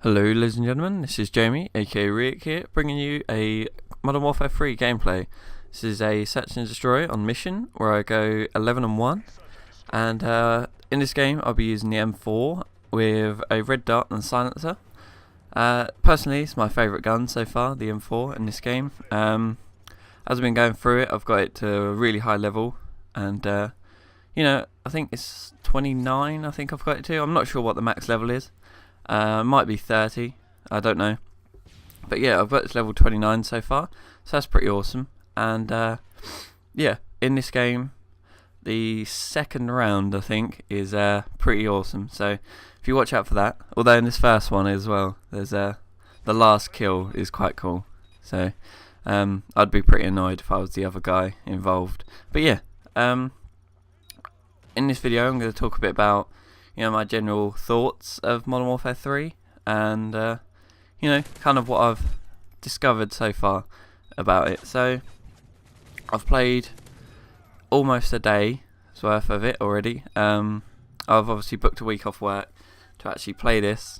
Hello ladies and gentlemen, this is Jamie, aka Rick here, bringing you a Modern Warfare 3 gameplay. This is a search and destroy on mission, where I go 11 and 1, and in this game I'll be using the M4 with a red dot and silencer. Personally, it's my favourite gun so far, the M4 in this game. As I've been going through it, I've got it to a really high level, and I think it's 29, I think I've got it to. I'm not sure what the max level is. Might be 30, I don't know, but yeah, I've got this level 29 so far, so that's pretty awesome. And yeah, in this game, the second round I think is pretty awesome, so if you watch out for that. Although in this first one as well, there's the last kill is quite cool, so I'd be pretty annoyed if I was the other guy involved. But yeah, in this video I'm going to talk a bit about my general thoughts of Modern Warfare 3, and kind of what I've discovered so far about it. So I've played almost a day's worth of it already. I've obviously booked a week off work to actually play this,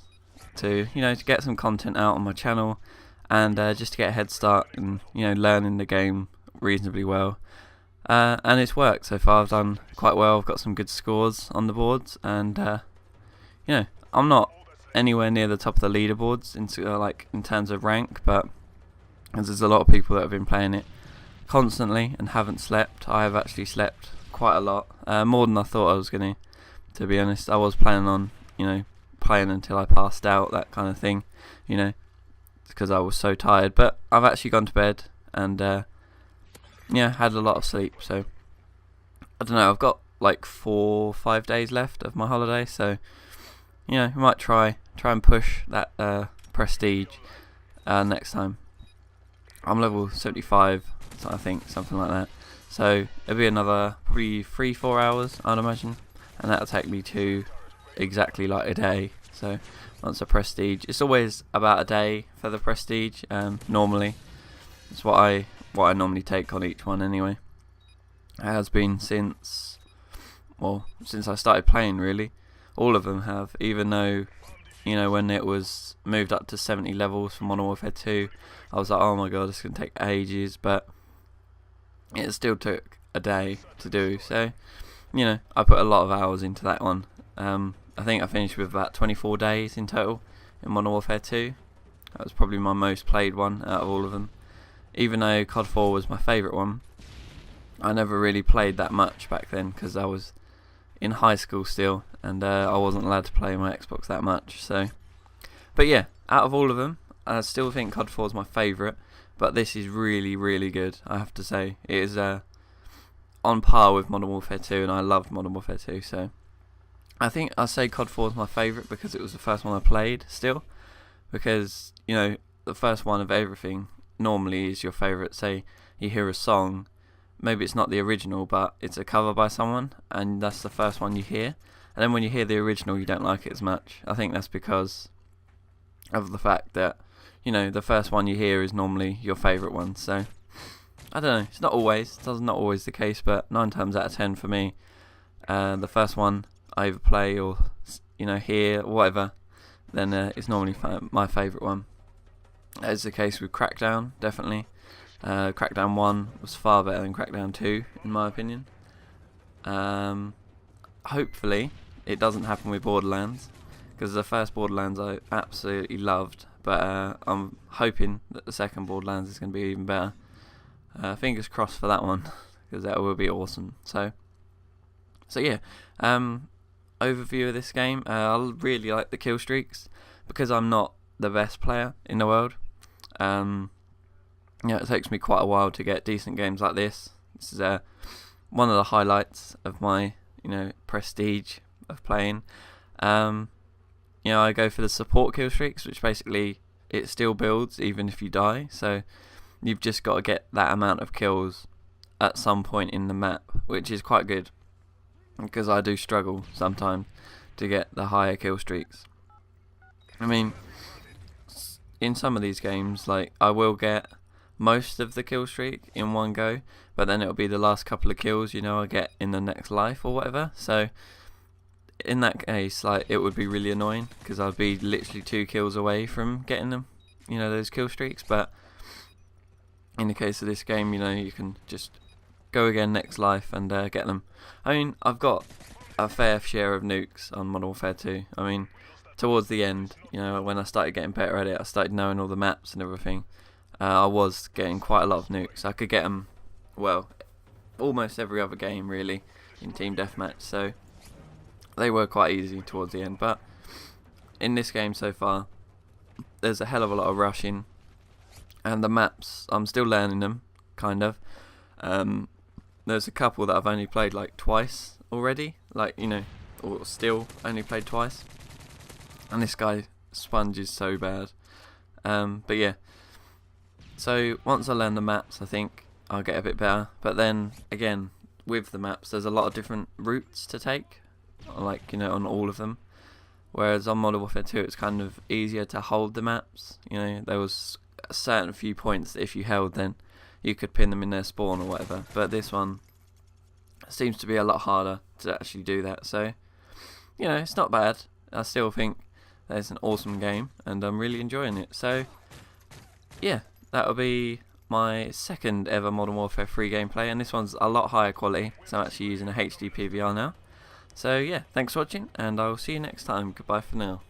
to get some content out on my channel, and just to get a head start and learning the game reasonably well. And it's worked so far. I've done quite well. I've got some good scores on the boards, and I'm not anywhere near the top of the leaderboards in terms of rank, but as there's a lot of people that have been playing it constantly and haven't slept. I have actually slept quite a lot, more than I thought I was going to be honest. I was planning on playing until I passed out, that kind of thing, because I was so tired. But I've actually gone to bed and had a lot of sleep, so I don't know, I've got like 4 or 5 days left of my holiday, so we might try and push that prestige next time. I'm level 75, so I think, something like that, so it'll be another probably 3-4 hours I'd imagine, and that'll take me to exactly like a day. So once a prestige, it's always about a day for the prestige, normally. It's what I normally take on each one anyway. It has been since I started playing, really. All of them have, even though when it was moved up to 70 levels for Modern Warfare 2, I was like, oh my god, it's going to take ages, but it still took a day to do. So I put a lot of hours into that one. I think I finished with about 24 days in total in Modern Warfare 2. That was probably my most played one out of all of them. Even though COD 4 was my favourite one, I never really played that much back then because I was in high school still, and I wasn't allowed to play my Xbox that much. So, but yeah, out of all of them, I still think COD 4 is my favourite, but this is really, really good, I have to say. It is on par with Modern Warfare 2, and I loved Modern Warfare 2, so I think I say COD 4 is my favourite because it was the first one I played still, because the first one of everything normally is your favourite. Say you hear a song, maybe it's not the original, but it's a cover by someone, and that's the first one you hear, and then when you hear the original you don't like it as much. I think that's because of the fact that the first one you hear is normally your favourite one. So I don't know, it's not always the case, but 9 times out of 10 for me, the first one I either play or hear or whatever, then it's normally my favourite one. That is the case with Crackdown, definitely. Crackdown 1 was far better than Crackdown 2, in my opinion. Hopefully, it doesn't happen with Borderlands, because the first Borderlands I absolutely loved, but I'm hoping that the second Borderlands is going to be even better. Fingers crossed for that one, because that will be awesome. So yeah, overview of this game. I really like the kill streaks, because I'm not the best player in the world. It takes me quite a while to get decent games like this. This is one of the highlights of my prestige of playing. I go for the support kill streaks, which basically it still builds even if you die, so you've just got to get that amount of kills at some point in the map, which is quite good, because I do struggle sometimes to get the higher kill streaks. I mean, in some of these games, like, I will get most of the kill streak in one go, but then it'll be the last couple of kills I get in the next life or whatever. So in that case, like, it would be really annoying because I'd be literally 2 kills away from getting them, you know, those kill streaks. But in the case of this game, you know, you can just go again next life and get them. I mean, I've got a fair share of nukes on Modern Warfare 2. I mean, towards the end, you know, when I started getting better at it, I started knowing all the maps and everything. I was getting quite a lot of nukes. I could get them, well, almost every other game really in Team Deathmatch. So they were quite easy towards the end. But in this game so far, there's a hell of a lot of rushing. And the maps, I'm still learning them, kind of. There's a couple that I've only played like twice already, like, you know, or still only played twice. And this guy sponges so bad. But yeah, so once I learn the maps, I think I'll get a bit better. But then again, with the maps, there's a lot of different routes to take, like, you know, on all of them. Whereas on Modern Warfare 2, it's kind of easier to hold the maps. You know, there was a certain few points that if you held, then you could pin them in their spawn or whatever. But this one seems to be a lot harder to actually do that. So, you know, it's not bad. I still think that it's an awesome game, and I'm really enjoying it. So, yeah, that'll be my second ever Modern Warfare 3 gameplay, and this one's a lot higher quality, so I'm actually using a HD PVR now. So yeah, thanks for watching, and I'll see you next time. Goodbye for now.